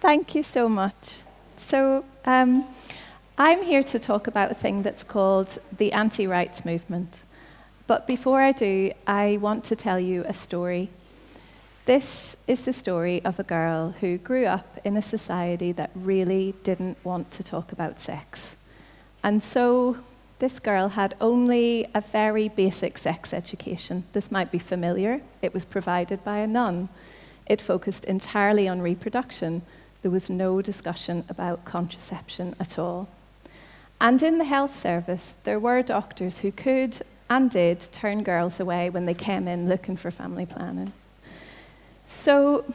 Thank you so much. So I'm here to talk about a thing that's called the anti-rights movement. But before I do, I want to tell you a story. This is the story of a girl who grew up in a society that really didn't want to talk about sex. And so this girl had only a very basic sex education. This might be familiar. It was provided by a nun. It focused entirely on reproduction. There was no discussion about contraception at all. And in the health service, there were doctors who could and did turn girls away when they came in looking for family planning. So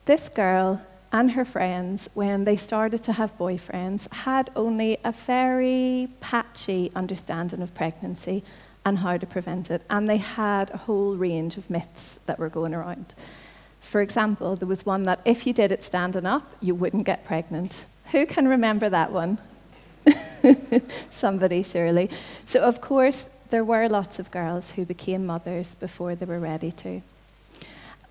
this girl and her friends, when they started to have boyfriends, had only a very patchy understanding of pregnancy and how to prevent it. And they had a whole range of myths that were going around. For example, there was one that if you did it standing up, you wouldn't get pregnant. Who can remember that one? Somebody, surely. So, of course, there were lots of girls who became mothers before they were ready to.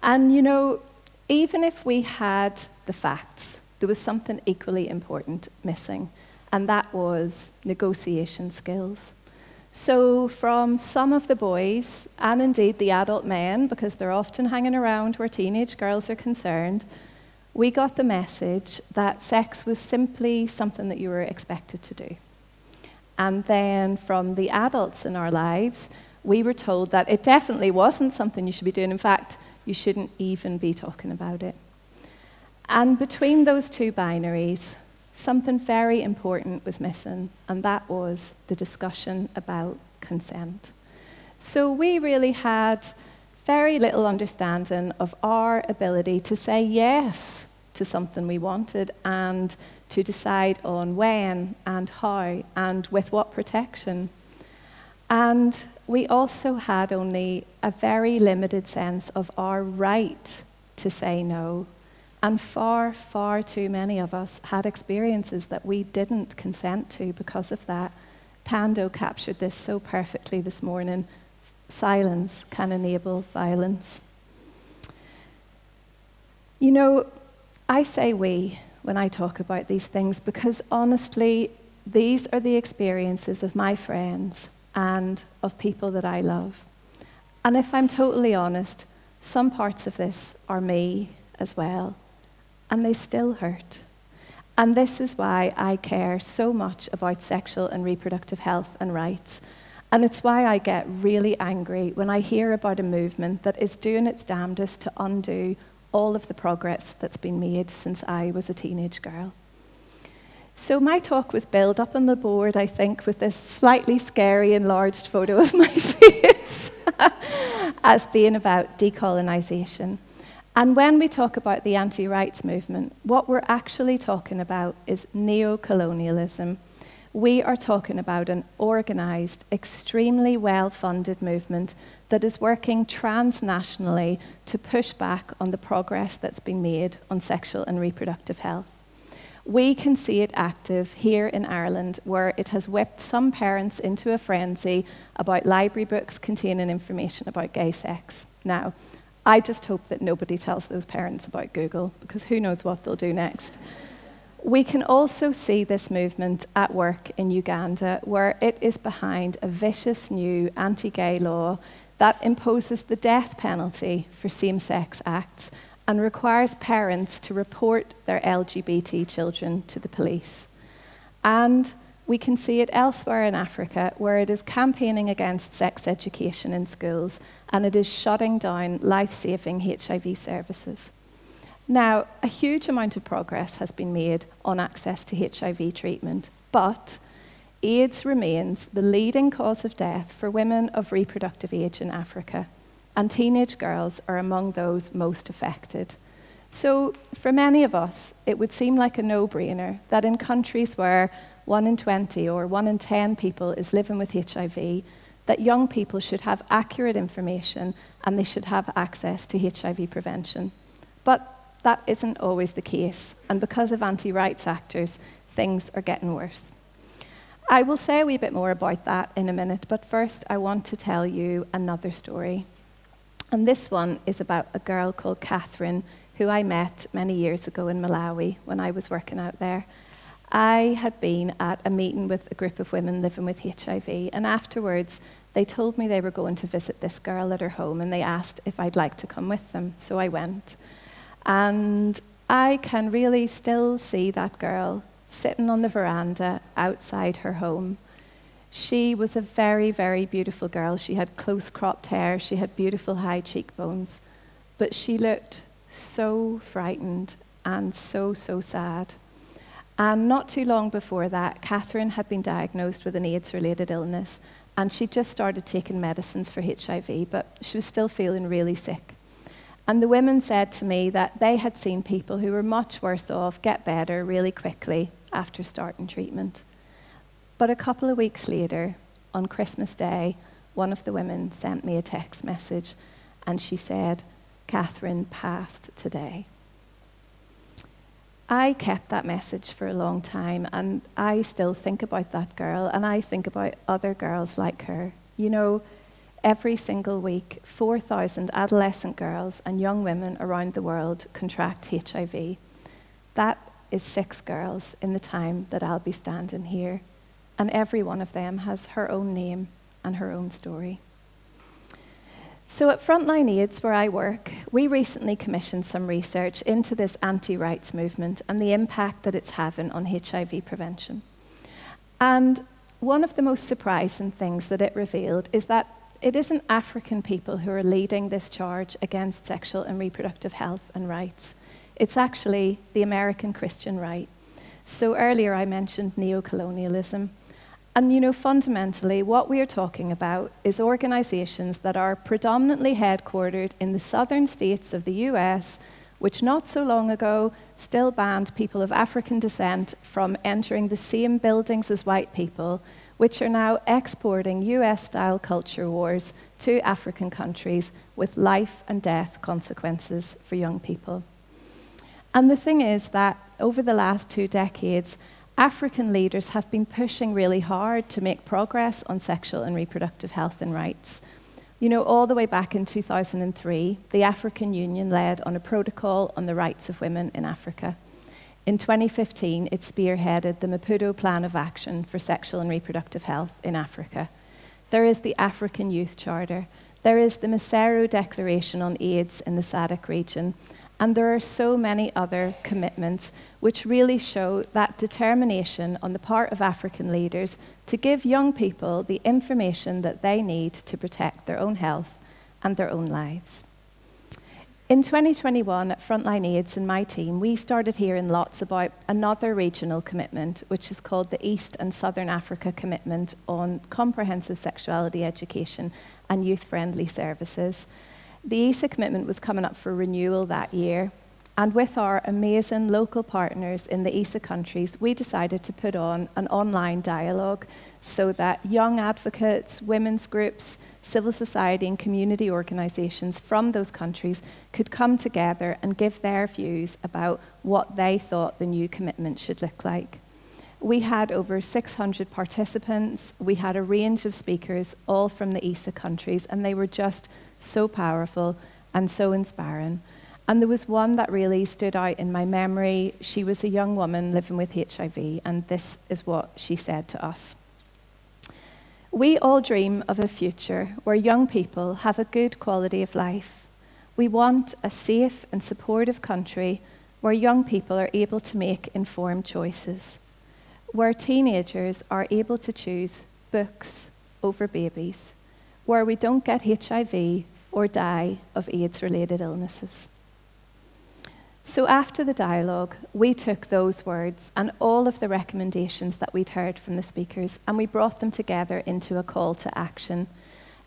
And, you know, even if we had the facts, there was something equally important missing, and that was negotiation skills. So from some of the boys, and indeed the adult men, because they're often hanging around where teenage girls are concerned, we got the message that sex was simply something that you were expected to do. And then from the adults in our lives, we were told that it definitely wasn't something you should be doing. In fact, you shouldn't even be talking about it. And between those two binaries, something very important was missing, and that was the discussion about consent. So we really had very little understanding of our ability to say yes to something we wanted and to decide on when and how and with what protection. And we also had only a very limited sense of our right to say no. And far, far too many of us had experiences that we didn't consent to because of that. Tando captured this so perfectly this morning. Silence can enable violence. You know, I say we when I talk about these things because honestly, these are the experiences of my friends and of people that I love. And if I'm totally honest, some parts of this are me as well, and they still hurt. And this is why I care so much about sexual and reproductive health and rights. And it's why I get really angry when I hear about a movement that is doing its damnedest to undo all of the progress that's been made since I was a teenage girl. So my talk was built up on the board, I think, with this slightly scary enlarged photo of my face as being about decolonization. And when we talk about the anti-rights movement, what we're actually talking about is neo-colonialism. We are talking about an organized, extremely well-funded movement that is working transnationally to push back on the progress that's been made on sexual and reproductive health. We can see it active here in Ireland, where it has whipped some parents into a frenzy about library books containing information about gay sex. Now, I just hope that nobody tells those parents about Google, because who knows what they'll do next. We can also see this movement at work in Uganda, where it is behind a vicious new anti-gay law that imposes the death penalty for same-sex acts and requires parents to report their LGBT children to the police. And we can see it elsewhere in Africa, where it is campaigning against sex education in schools, and it is shutting down life-saving HIV services. Now, a huge amount of progress has been made on access to HIV treatment, but AIDS remains the leading cause of death for women of reproductive age in Africa, and teenage girls are among those most affected. So, for many of us, it would seem like a no-brainer that in countries where 1 in 20 or 1 in 10 people is living with HIV, that young people should have accurate information and they should have access to HIV prevention. But that isn't always the case, and because of anti-rights actors, things are getting worse. I will say a wee bit more about that in a minute, but first I want to tell you another story. And this one is about a girl called Catherine who I met many years ago in Malawi when I was working out there. I had been at a meeting with a group of women living with HIV, and afterwards they told me they were going to visit this girl at her home, and they asked if I'd like to come with them, so I went. And I can really still see that girl sitting on the veranda outside her home. She was a very, very beautiful girl. She had close cropped hair, she had beautiful high cheekbones, but she looked so frightened and so sad. And not too long before that, Catherine had been diagnosed with an AIDS-related illness, and she just started taking medicines for HIV, but she was still feeling really sick. And the women said to me that they had seen people who were much worse off get better really quickly after starting treatment. But a couple of weeks later, on Christmas Day, one of the women sent me a text message, and she said, "Catherine passed today." I kept that message for a long time, and I still think about that girl, and I think about other girls like her. You know, every single week, 4,000 adolescent girls and young women around the world contract HIV. That is 6 girls in the time that I'll be standing here, and every one of them has her own name and her own story. So at Frontline AIDS, where I work, we recently commissioned some research into this anti-rights movement and the impact that it's having on HIV prevention. And one of the most surprising things that it revealed is that it isn't African people who are leading this charge against sexual and reproductive health and rights. It's actually the American Christian right. So earlier I mentioned neocolonialism. And you know, fundamentally, what we are talking about is organizations that are predominantly headquartered in the southern states of the US, which not so long ago still banned people of African descent from entering the same buildings as white people, which are now exporting US-style culture wars to African countries with life and death consequences for young people. And the thing is that over the last 2 decades, African leaders have been pushing really hard to make progress on sexual and reproductive health and rights. You know, all the way back in 2003, the African Union led on a protocol on the rights of women in Africa. In 2015, it spearheaded the Maputo Plan of Action for Sexual and Reproductive Health in Africa. There is the African Youth Charter. There is the Maseru Declaration on AIDS in the SADC region. And there are so many other commitments which really show that determination on the part of African leaders to give young people the information that they need to protect their own health and their own lives. In 2021, at Frontline AIDS and my team, we started hearing lots about another regional commitment, which is called the East and Southern Africa Commitment on Comprehensive Sexuality Education and Youth-Friendly Services. The ESA commitment was coming up for renewal that year, and with our amazing local partners in the ESA countries, we decided to put on an online dialogue so that young advocates, women's groups, civil society and community organisations from those countries could come together and give their views about what they thought the new commitment should look like. We had over 600 participants, we had a range of speakers, all from the ESA countries, and they were just so powerful and so inspiring. And there was one that really stood out in my memory. She was a young woman living with HIV, and this is what she said to us. "We all dream of a future where young people have a good quality of life. We want a safe and supportive country where young people are able to make informed choices, where teenagers are able to choose books over babies, where we don't get HIV or die of AIDS-related illnesses." So after the dialogue, we took those words and all of the recommendations that we'd heard from the speakers, and we brought them together into a call to action.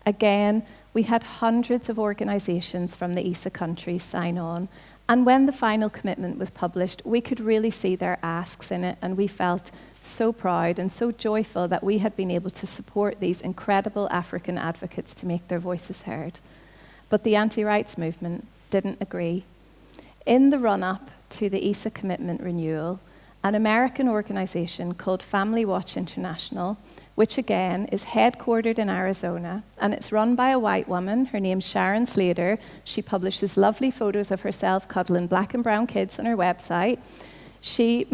Again, we had hundreds of organisations from the ESA countries sign on, and when the final commitment was published, we could really see their asks in it, and we felt so proud and so joyful that we had been able to support these incredible African advocates to make their voices heard. But the anti-rights movement didn't agree. In the run-up to the ESA commitment renewal, an American organization called Family Watch International, which again is headquartered in Arizona, and it's run by a white woman. Her name's Sharon Slater. She publishes lovely photos of herself cuddling black and brown kids on her website. She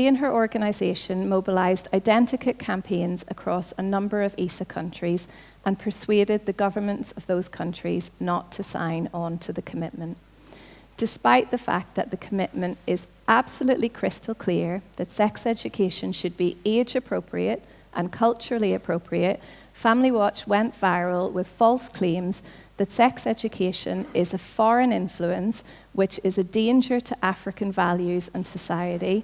and her organization mobilized identikit campaigns across a number of ESA countries and persuaded the governments of those countries not to sign on to the commitment. Despite the fact that the commitment is absolutely crystal clear that sex education should be age appropriate and culturally appropriate, Family Watch went viral with false claims that sex education is a foreign influence which is a danger to African values and society.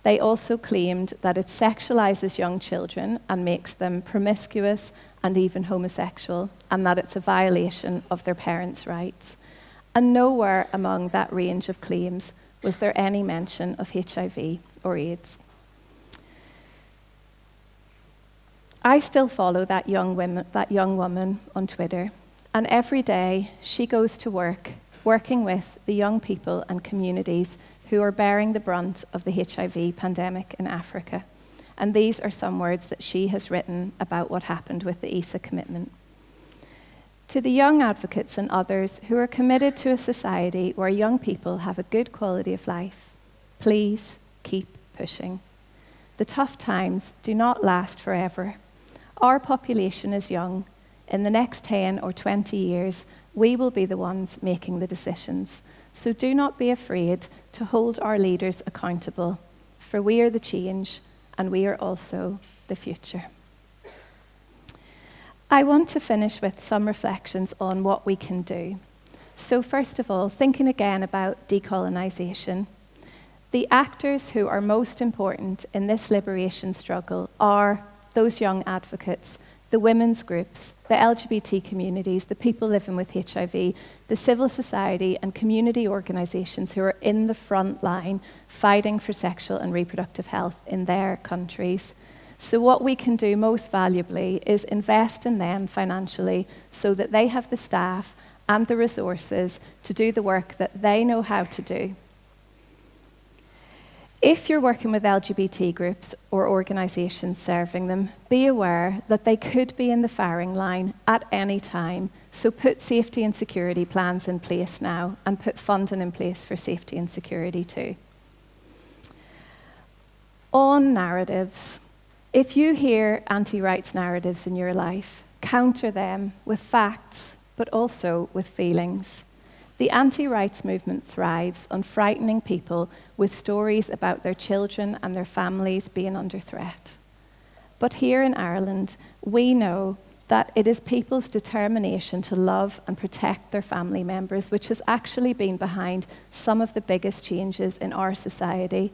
They also claimed that it sexualizes young children and makes them promiscuous and even homosexual, and that it's a violation of their parents' rights. And nowhere among that range of claims was there any mention of HIV or AIDS. I still follow that young woman on Twitter, and every day she goes to work, working with the young people and communities who are bearing the brunt of the HIV pandemic in Africa. And these are some words that she has written about what happened with the ESA commitment. To the young advocates and others who are committed to a society where young people have a good quality of life, please keep pushing. The tough times do not last forever. Our population is young. In the next 10 or 20 years, we will be the ones making the decisions. So do not be afraid to hold our leaders accountable, for we are the change and we are also the future. I want to finish with some reflections on what we can do. So first of all, thinking again about decolonisation. The actors who are most important in this liberation struggle are those young advocates, the women's groups, the LGBT communities, the people living with HIV, the civil society and community organisations who are in the front line fighting for sexual and reproductive health in their countries. So what we can do most valuably is invest in them financially so that they have the staff and the resources to do the work that they know how to do. If you're working with LGBT groups or organisations serving them, be aware that they could be in the firing line at any time. So put safety and security plans in place now and put funding in place for safety and security too. On narratives. If you hear anti-rights narratives in your life, counter them with facts, but also with feelings. The anti-rights movement thrives on frightening people with stories about their children and their families being under threat. But here in Ireland, we know that it is people's determination to love and protect their family members which has actually been behind some of the biggest changes in our society.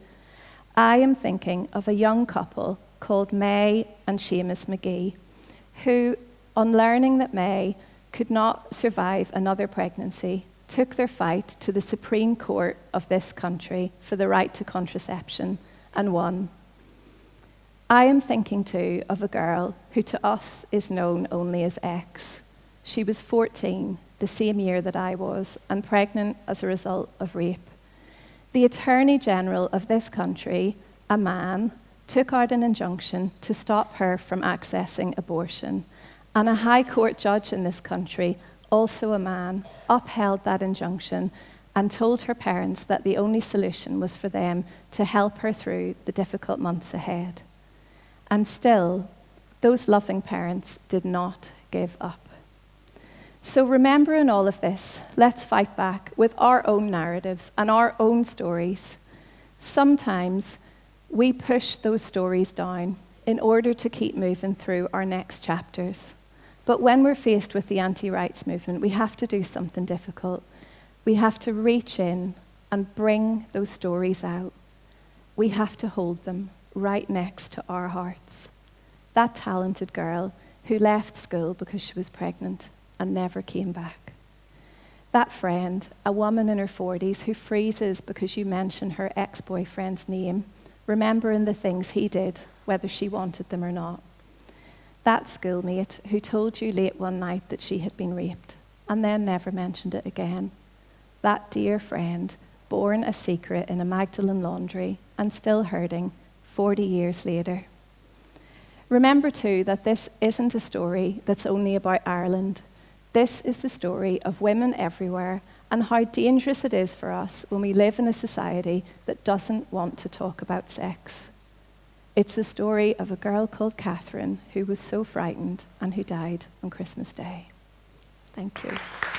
I am thinking of a young couple called May and Seamus McGee, who, on learning that May could not survive another pregnancy, took their fight to the Supreme Court of this country for the right to contraception and won. I am thinking too of a girl who to us is known only as X. She was 14, the same year that I was, and pregnant as a result of rape. The Attorney General of this country, a man, took out an injunction to stop her from accessing abortion, and a High Court judge in this country, also a man, upheld that injunction and told her parents that the only solution was for them to help her through the difficult months ahead. And still, those loving parents did not give up. So remember in all of this, let's fight back with our own narratives and our own stories. Sometimes we push those stories down in order to keep moving through our next chapters. But when we're faced with the anti-rights movement, we have to do something difficult. We have to reach in and bring those stories out. We have to hold them right next to our hearts. That talented girl who left school because she was pregnant and never came back. That friend, a woman in her 40s who freezes because you mention her ex-boyfriend's name, remembering the things he did, whether she wanted them or not. That schoolmate who told you late one night that she had been raped and then never mentioned it again. That dear friend, born a secret in a Magdalen laundry and still hurting 40 years later. Remember too that this isn't a story that's only about Ireland. This is the story of women everywhere and how dangerous it is for us when we live in a society that doesn't want to talk about sex. It's the story of a girl called Catherine who was so frightened and who died on Christmas Day. Thank you.